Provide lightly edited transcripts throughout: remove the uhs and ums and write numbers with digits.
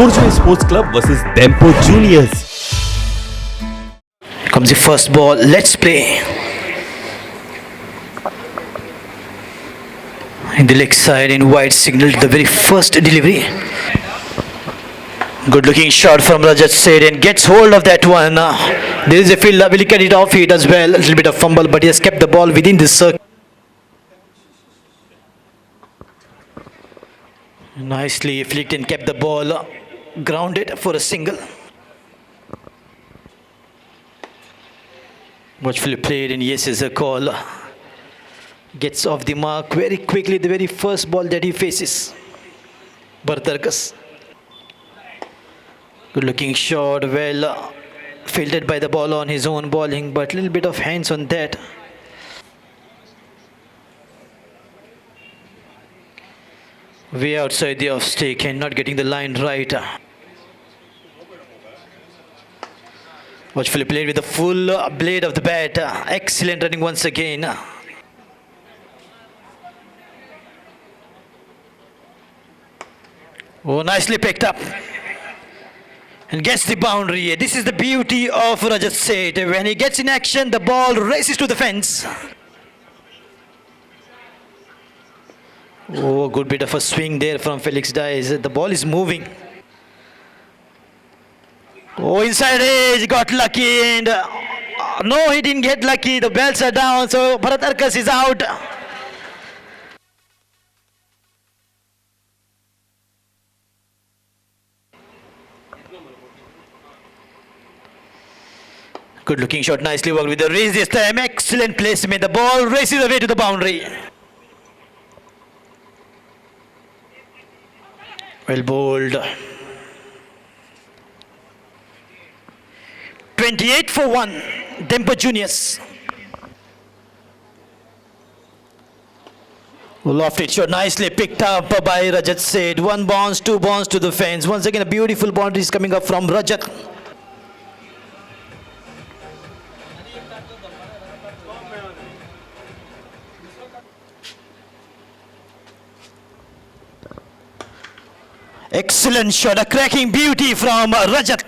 Khorjuvem Sports Club versus Dempo Juniors. Here comes the first ball. Let's play. In the leg side, in wide signal to the very first delivery. Good looking shot from Dec17 and gets hold of that one. There is a field. Will he get it off it as well? A little bit of fumble, but he has kept the ball within the circle. Nicely flicked and kept the ball grounded for a single. Watchfully played, and yes is a call. Gets off the mark very quickly the very first ball that he faces. Bhartarkas. Good looking shot, well fielded by the ball on his own bowling, but a little bit of hands on that. Way outside the off stick and not getting the line right. Watchfully played with the full blade of the bat. Excellent running once again. Oh, nicely picked up. And gets the boundary. This is the beauty of Dec17. When he gets in action, the ball races to the fence. Oh, good bit of a swing there from Felix Dice. The ball is moving. Oh, inside edge, got lucky, and no, he didn't get lucky. The bells are down, so Bhartarkas is out. Good looking shot, nicely worked with the race this time. Excellent placement. The ball races away to the boundary. Well bowled. 28 for 1. Dempo Juniors. Lofted shot, nicely picked up by Dec17. One bounce, two bounce to the fence. Once again, a beautiful boundary is coming up from Rajat. Excellent shot, a cracking beauty from Rajat.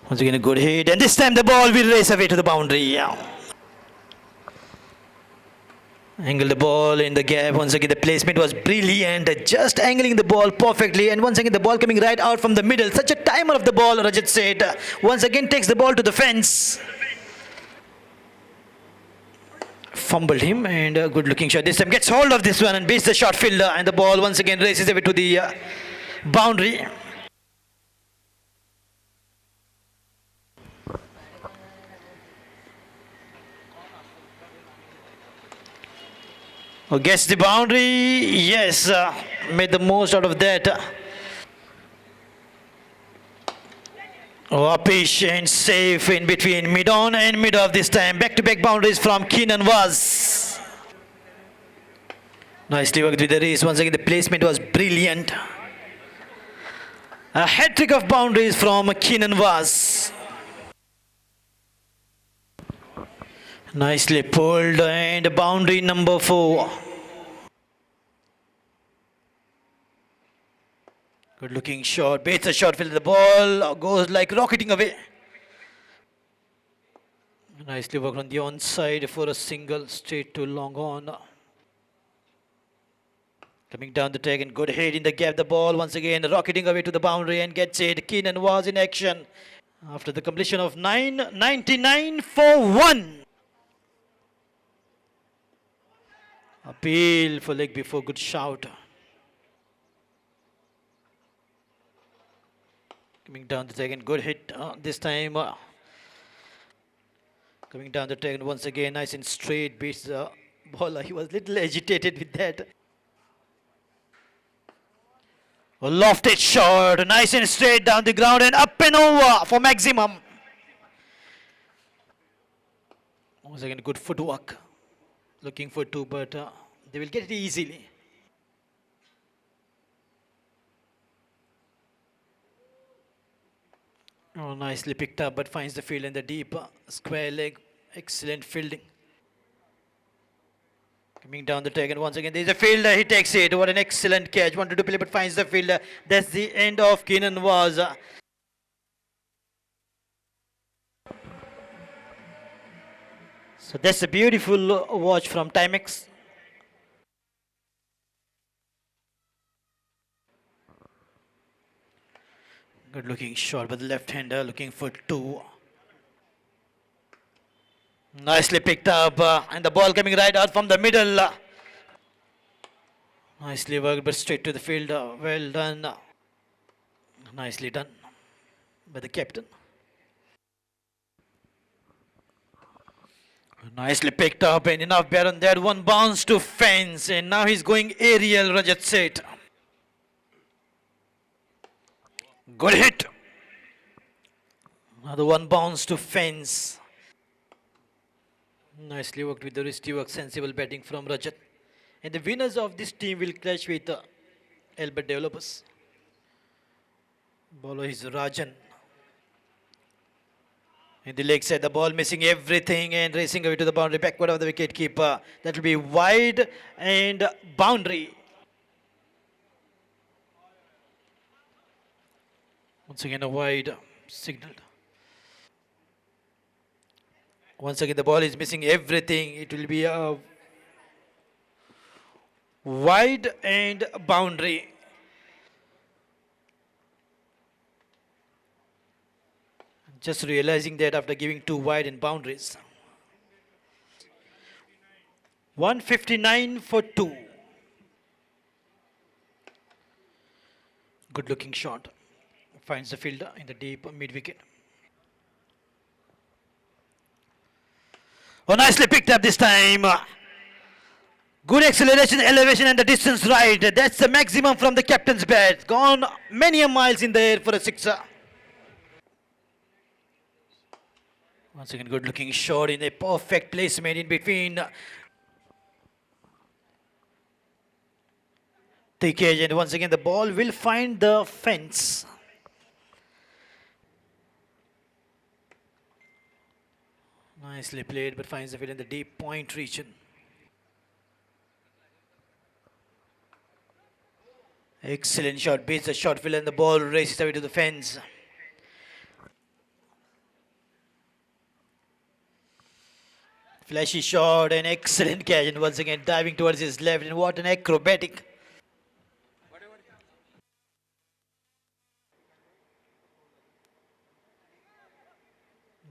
Once again a good hit, and this time the ball will race away to the boundary. Angle the ball in the gap. Once again the placement was brilliant, just angling the ball perfectly, and once again the ball coming right out from the middle. Such a timer of the ball, Dec17. Once again takes the ball to the fence. Fumbled him, and a good looking shot. This time gets hold of this one and beats the short fielder, and the ball once again races away to the boundary. Oh, gets the boundary. Yes, made the most out of that. Oh, patient, safe in between mid-on and mid-off this time. Back-to-back boundaries from Keenan was. Nicely worked with the race. Once again, the placement was brilliant. A hat-trick of boundaries from Keenan was. Nicely pulled, and boundary number 4. Good looking shot, baits a shot field. The ball goes like rocketing away. Nicely worked on the onside for a single, straight to long on. Coming down the track and good hit in the gap. The ball once again rocketing away to the boundary and gets it. Keenan was in action after the completion of 9.99 for 1. Appeal for leg before, good shout. Coming down the track and good hit this time. Coming down the track and once again nice and straight beats the bowler. He was a little agitated with that. A lofted shot, nice and straight down the ground and up and over for maximum. Once again good footwork. Looking for 2, but they will get it easily. Oh, nicely picked up, but finds the field in the deep square leg. Excellent fielding. Coming down the track, and once again, there's a fielder. He takes it. What an excellent catch. Wanted to play, but finds the fielder. That's the end of Kenan was. So that's a beautiful watch from Timex. Good looking shot by the left hander, looking for two. Nicely picked up, and the ball coming right out from the middle. Nicely worked, but straight to the fielder. Well done. Nicely done by the captain. Nicely picked up, and enough Baron there. One bounce to fence, and now he's going aerial, Rajat Seth. Good hit. Another one bounce to fence. Nicely worked with the wristy work, sensible batting from Rajat. And the winners of this team will clash with Albert Developers. Bowler is Rajan. In the leg side, the ball missing everything and racing away to the boundary, backward of the wicket keeper. That will be wide and boundary. Once again a wide signaled. Once again the ball is missing everything. It will be a wide and boundary. Just realizing that after giving two wide and boundaries. 159 for 2. Good looking shot. Finds the fielder in the deep mid wicket. Oh, nicely picked up this time. Good acceleration, elevation, and the distance right. That's the maximum from the captain's bat. Gone many a miles in the air for a sixer. Once again, good looking shot in a perfect placement in between the cage, and once again the ball will find the fence. Nicely played, but finds the field in the deep point region. Excellent shot, beats the shot field, and the ball races away to the fence. Flashy shot, an excellent catch, and once again diving towards his left, and what an acrobatic.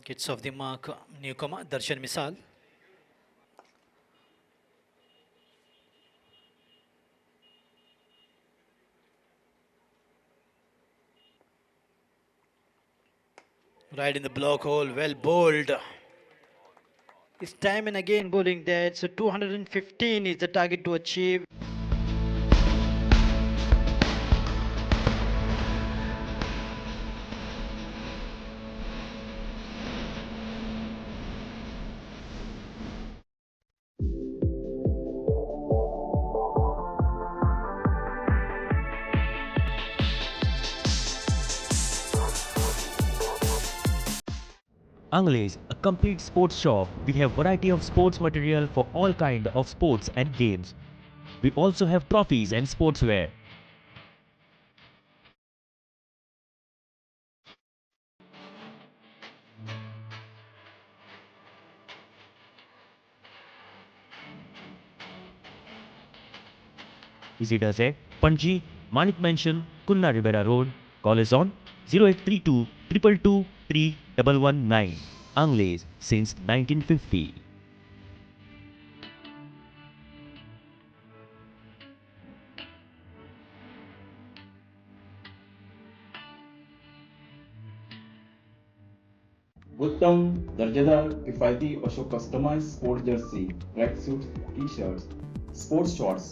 Gets off the mark, newcomer Darshan Misal. Right in the block hole, well bowled. It's time and again bowling that, so 215 is the target to achieve. Anglays, a complete sports shop. We have variety of sports material for all kind of sports and games. We also have trophies and sportswear. Visit us at Panji, Manik Mansion, Kunna Rivera Road. Call us on 0832 222 3119. Anglays since 1950. उत्तम दर्जेदार किफायती और customise sports jersey track suits T shirts sports shorts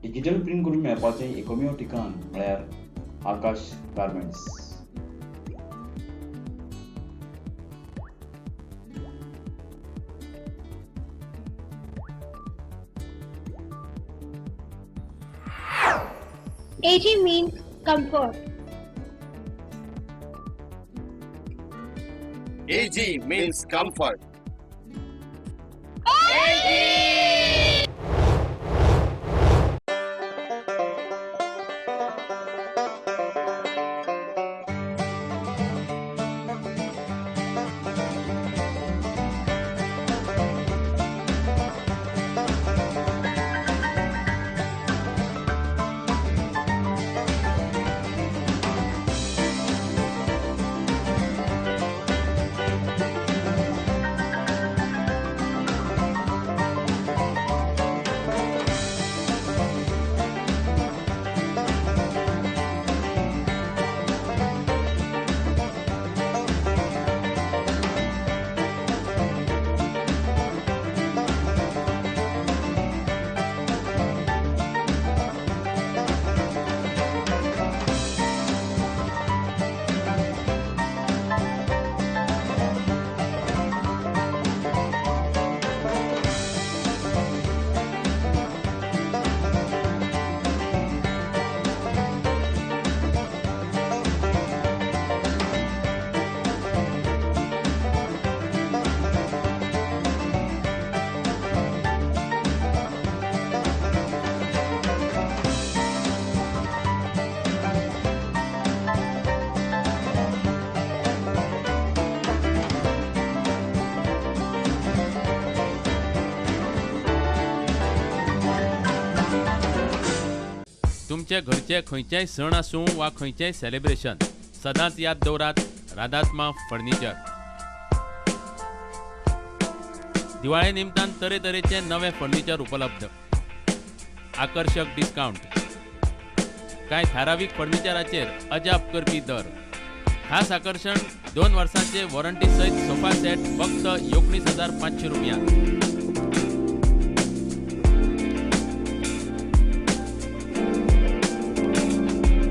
digital print करून मेळपाचें एकमेव ठिकाण म्हळ्यार Akash garments. AG means comfort. AG means comfort. AG! तुमचे घरचे खंयचेय सण आसूं वा खंयचेय सेलिब्रेशन सदांच याद दवरात राधात्मा फर्निचर. दिवाळे निमतान तरेतरेचे नवे फर्निचर उपलब्ध, आकर्षक डिस्काउंट, कांय थारावीक फर्निचराचेर अजाप करपी दर, खास आकर्षण 2 वर्सांचे वॉरंटी सयत सोफा सेट फक्त 19,500 रुपयांत.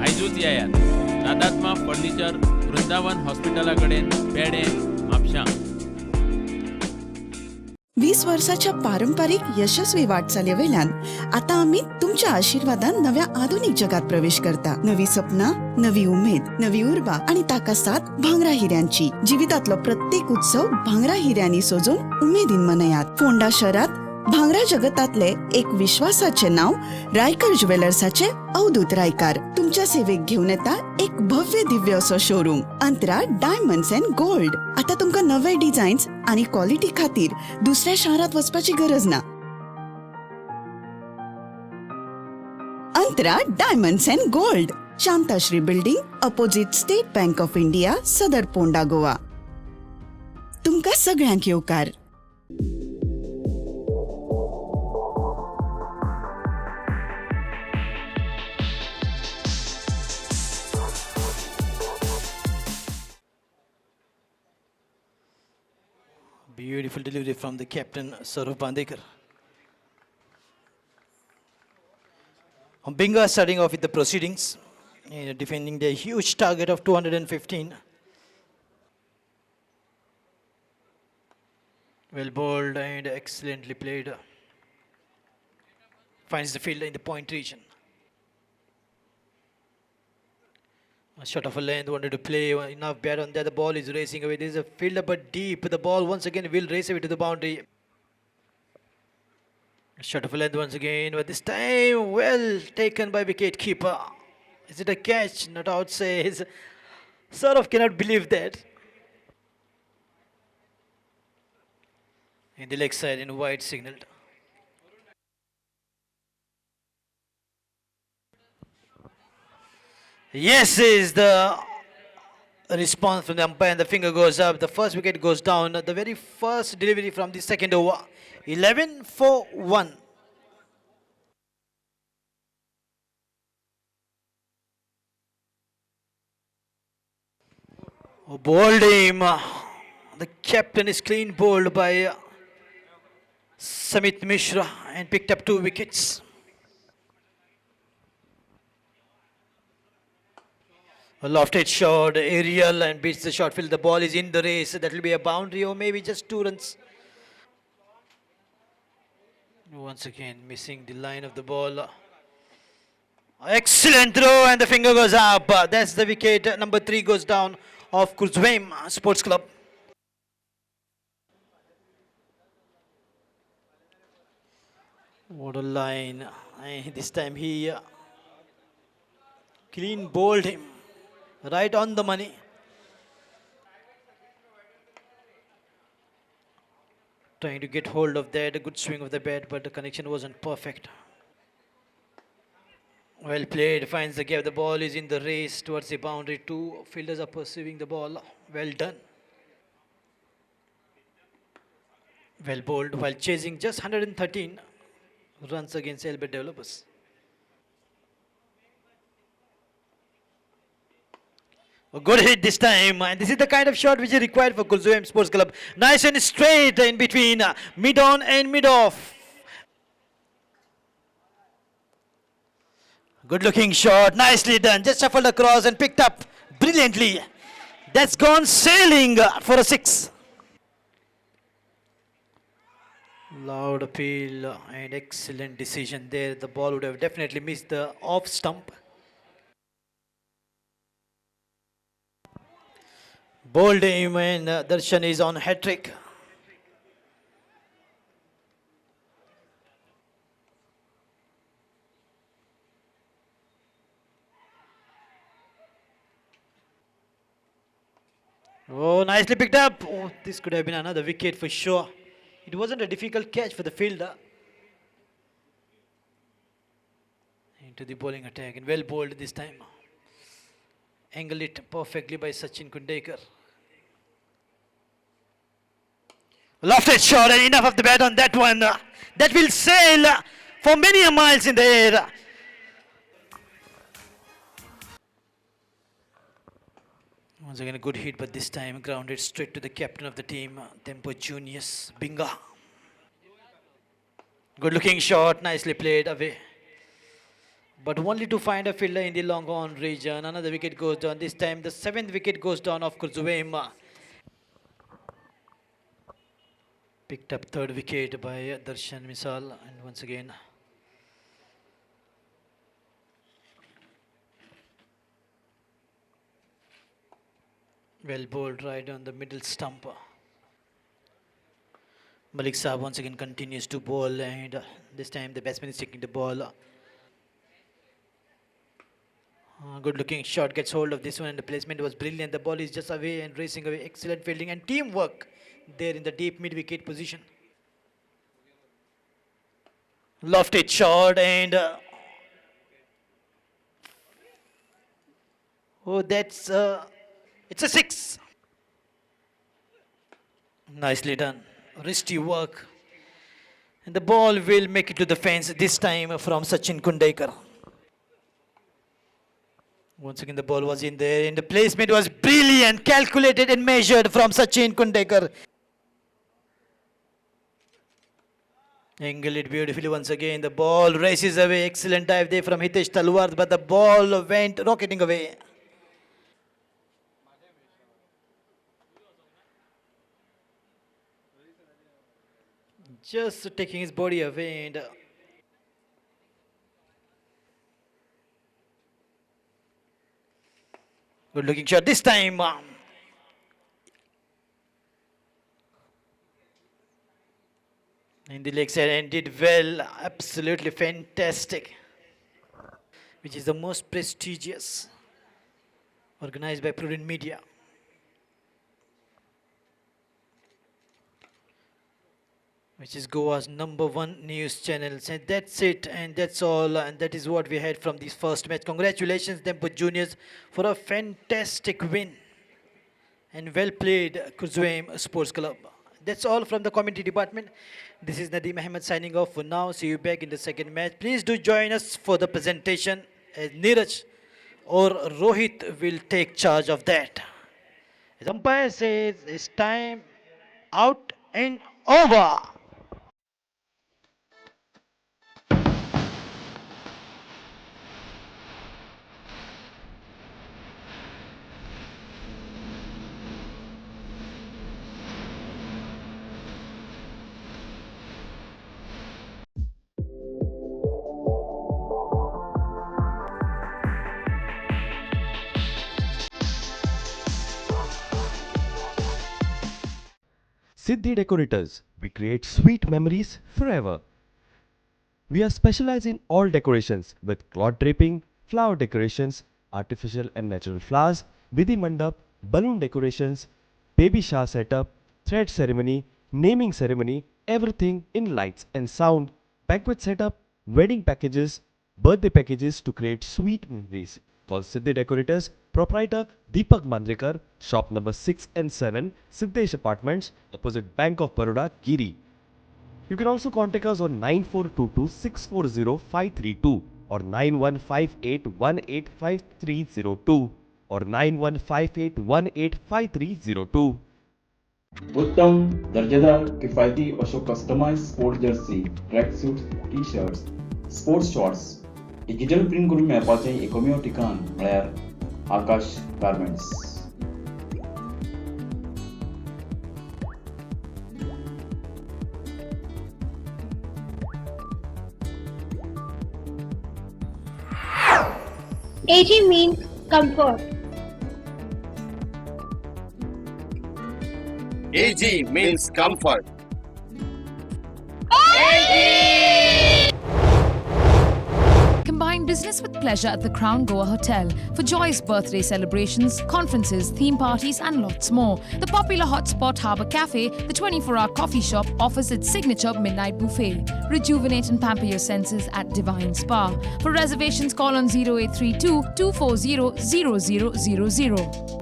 आयजूच येयात राधात्मा फर्निचर, वृंदावन हॉस्पिटला कडेन, पेडे, म्हापशां. 20 वर्षाच्या पारंपरिक यशस्वी वाटचाली वेल्यान आता आम्ही तुमच्या आशीर्वादान नव्या आधुनिक जगात प्रवेश करता. नवी सपना, नवी उमेद, नवी उर्बा आणि ताका साथ भांगरा हिऱ्यांची. जिवितातलो प्रत्येक उत्सव भांगरा हिऱ्यांनी सजून उमेदीन मनयात. फोंडा शहरात भांगरा जगतातले एक विश्वासाचे नाव रायकर ज्वेलर्साचे अवधूत रायकार तुमच्या सेवेक घेऊन येता एक भव्य दिव्य असो showroom Antara diamonds and gold. आता तुमका नवे डिझाईन्स आणि क्वालिटी खातीर दुसऱ्या शहरात वचपाची गरज ना. Antara diamonds and gold, Shantashri building, opposite State Bank of India, Sadar Ponda, Goa. तुमका सगळ्यांक येवकार. Beautiful delivery from the captain, Saurav Bandekar. Binga starting off with the proceedings, defending their huge target of 215. Well bowled and excellently played. Finds the fielder in the point region. A shot of a length, wanted to play, enough bat on there, the ball is racing away. There is a fielder but deep, the ball once again will race away to the boundary. A shot of a length once again, but this time well taken by wicket keeper. Is it a catch? Not out, says. Sort of cannot believe that. In the leg side in wide signaled. Yes, is the response from the umpire, and the finger goes up. The first wicket goes down. The very first delivery from the second over. 11 for 1. Bowled him. The captain is clean bowled by Samit Mishra and picked up 2 wickets. A lofted shot, aerial, and beats the short field. The ball is in the race. That will be a boundary or maybe just 2 runs. Once again, missing the line of the ball. Excellent throw, and the finger goes up. That's the wicket. Number 3 goes down of Khorjuvem Sports Club. What a line. And this time he clean bowled him. Right on the money. Trying to get hold of that, a good swing of the bat, but the connection wasn't perfect. Well played, finds the gap. The ball is in the race towards the boundary. 2 fielders are pursuing the ball. Well done. Well bowled while chasing just 113 runs against Albert Developers. A good hit this time, and this is the kind of shot which is required for Khorjuvem Sports Club. Nice and straight in between mid-on and mid-off. Good looking shot, nicely done. Just shuffled across and picked up brilliantly. That's gone sailing for a 6. Loud appeal and excellent decision there. The ball would have definitely missed the off stump. Bowled him, and Darshan is on hat-trick. Oh, nicely picked up. Oh, this could have been another wicket for sure. It wasn't a difficult catch for the fielder. to the bowling attack and well bowled this time. Angled it perfectly by Sachin Kundekar. Lofted shot and enough of the bat on that one. That will sail for many miles in the air. Once again a good hit, but this time grounded straight to the captain of the team, Dempo Junius Binga. Good looking shot, nicely played away. But only to find a fielder in the long on region. Another wicket goes down. This time the 7th wicket goes down of Khorjuvem. Picked up 3rd wicket by Dec17. And once again well bowled right on the middle stump. Malik Saab once again continues to bowl, and this time the batsman is taking the ball. Good looking shot, gets hold of this one, and the placement was brilliant. The ball is just away and racing away. Excellent fielding and teamwork there in the deep mid wicket position. Lofted shot, and oh, that's it's a 6. Nicely done. Wristy work. And the ball will make it to the fence, this time from Sachin Kundekar. Once again the ball was in there, and the placement was brilliant, calculated and measured from Sachin Kundekar. Angle it beautifully once again. The ball races away. Excellent dive there from Hitesh Talwar, but the ball went rocketing away. Just taking his body away, and good looking shot this time. In the leg side, and did well. Absolutely fantastic. Which is the most prestigious, organized by Prudent Media. Which is Goa's #1 news channel. And that's it, and that's all, and that is what we had from this first match. Congratulations, Dempo Juniors, for a fantastic win. And well played, Khorjuvem Sports Club. That's all from the commentary department. This is Nadeem Ahmed signing off for now. See you back in the second match. Please do join us for the presentation, as Neeraj or Rohit will take charge of that. The umpire says it's time out and over. Siddhi Decorators. We create sweet memories forever. We are specialized in all decorations with cloth draping, flower decorations, artificial and natural flowers, Vidhi Mandap, balloon decorations, baby shower setup, thread ceremony, naming ceremony, everything in lights and sound, banquet setup, wedding packages, birthday packages to create sweet memories. Call Siddhi Decorators, proprietor Deepak Mandrekar, shop number 6 and 7, Siddesh Apartments, opposite Bank of Baroda, Giri. You can also contact us on 9422-640-532 or 9158185302 or 9158185302. उत्तम दर्जेदार किफायती Ashok customise sports jersey track suit T shirts sports shorts digital print करून मेळपाचें एकमेव ठिकाण म्हळ्यार Akash garments. AG means comfort. AG means comfort. Combine business with pleasure at the Crown Goa Hotel for joyous birthday celebrations, conferences, theme parties, and lots more. The popular hotspot Harbour Cafe, the 24-hour coffee shop, offers its signature midnight buffet. Rejuvenate and pamper your senses at Divine Spa. For reservations, call on 0832 240 0000.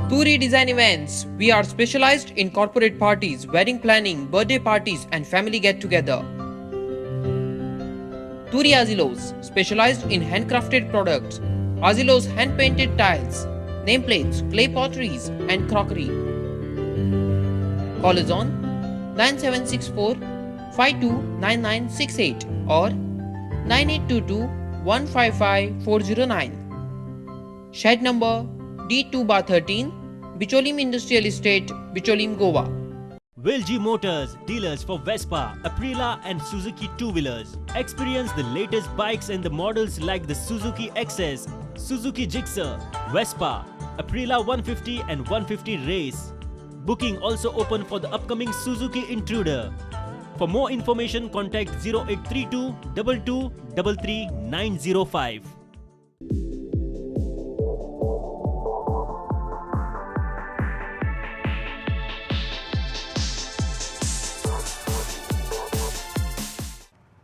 Turi Design Events. We are specialized in corporate parties, wedding planning, birthday parties, and family get-together. Turi Azilos, specialized in handcrafted products. Azilos hand-painted tiles, nameplates, clay potteries, and crockery. Call us on 9764 529968 or 9822 155 409. Shed number D2/13, Bicholim Industrial Estate, Bicholim, Goa. Wilji Motors, dealers for Vespa, Aprilia and Suzuki two-wheelers. Experience the latest bikes and the models like the Suzuki XS, Suzuki Gixxer, Vespa, Aprilia 150 and 150 Race. Booking also open for the upcoming Suzuki Intruder. For more information, contact 0832 22 33 905.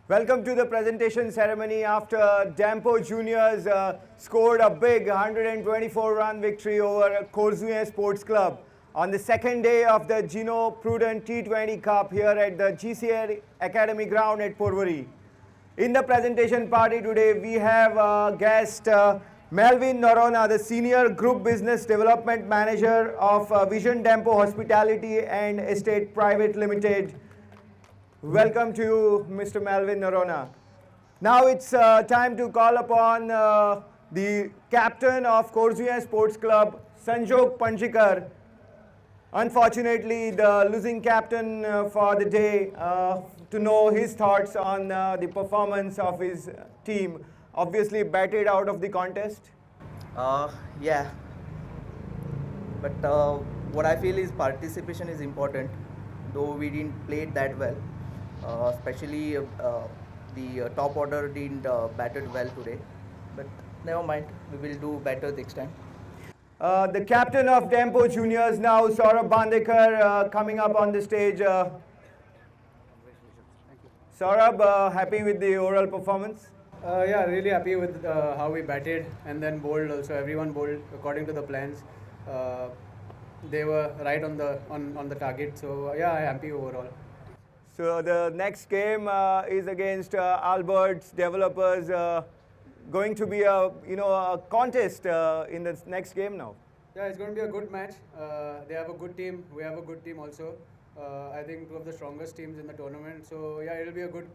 Welcome to the presentation ceremony after Dempo Juniors scored a big 124-run victory over Khorjuvem Sports Club on the second day of the Geno Prudent T20 Cup here at the GCA Academy ground at Porvorim. In the presentation party today, we have guest Melvin Norona, the Senior Group Business Development Manager of Vision Dempo Hospitality and Estate Private Limited. Welcome to you, Mr. Melvin Norona. Now it's time to call upon the captain of Khorjuvem Sports Club, Sanjog Panjikar. Unfortunately, the losing captain for the day, to know his thoughts on the performance of his team. Obviously batted out of the contest. Yeah, but what I feel is participation is important, though we didn't play it that well. Especially the top order didn't batted well today, but never mind, we will do better next time. The captain of Dempo Juniors now, Saurabh Bandekar, coming up on the stage. Saurabh, happy with the overall performance? Yeah, really happy with how we batted and then bowled also. Everyone bowled according to the plans. They were right on the target. So yeah, I'm happy overall. So the next game is against Albert's Developers. Going to be a contest in the next game now. Yeah, it's going to be a good match. They have a good team. We have a good team also. I think two of the strongest teams in the tournament. So yeah, it'll be a good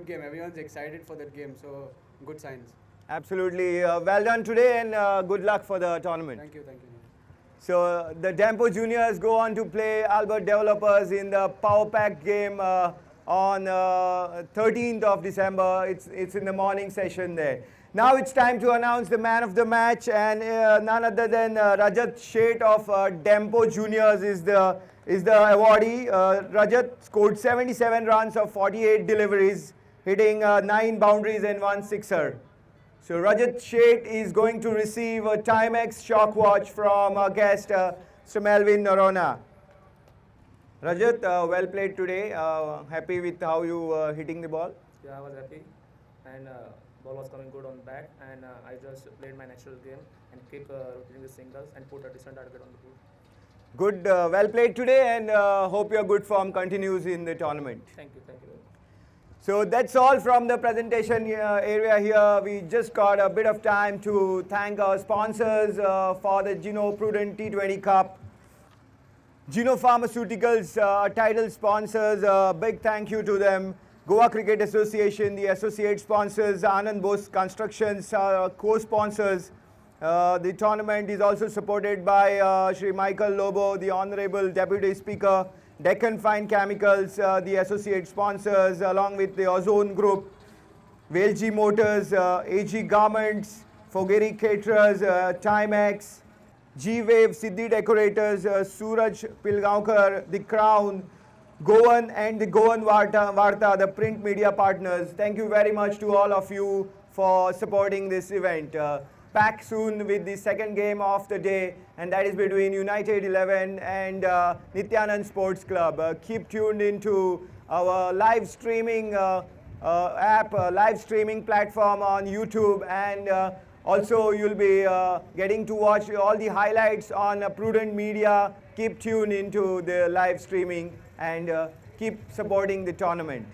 game. Everyone's excited for that game. So good signs. Absolutely. Well done today and good luck for the tournament. Thank you. So the Dempo Juniors go on to play Albert Developers in the Power Pack game on 13th of December. It's in the morning session there. Now it's time to announce the man of the match, and none other than Rajat Sheth of Dempo Juniors is the awardee. Rajat scored 77 runs of 48 deliveries, hitting 9 boundaries and 1 sixer. So Rajat Sheth is going to receive a Timex shock watch from our guest, Mr. Melvin Norona. Rajat, well played today. Happy with how you hitting the ball? Yeah, I was happy, and ball was coming good on bat, and I just played my natural game and keep rotating the singles and put a decent target on the board. Good, well played today, and hope your good form continues in the tournament. Thank you very much. So that's all from the presentation area here. We just got a bit of time to thank our sponsors for the Geno Prudent T20 Cup. Geno Pharmaceuticals, title sponsors, big thank you to them. Goa Cricket Association, the associate sponsors, Anand Bose Constructions, co-sponsors. The tournament is also supported by Shri Michael Lobo, the Honorable Deputy Speaker, Deccan Fine Chemicals, the associate sponsors, along with the Ozone Group, Velji Motors, AG Garments, Fogeri Caterers, Timex, G-Wave, Siddhi Decorators, Suraj Pilgaonkar, The Crown, Goan and the Goan Varta, the print media partners. Thank you very much to all of you for supporting this event. Back soon with the second game of the day, and that is between United 11 and Nityanand Sports Club. Keep tuned into our live streaming app, live streaming platform on YouTube, and also you'll be getting to watch all the highlights on Prudent Media. Keep tuned into the live streaming and keep supporting the tournament.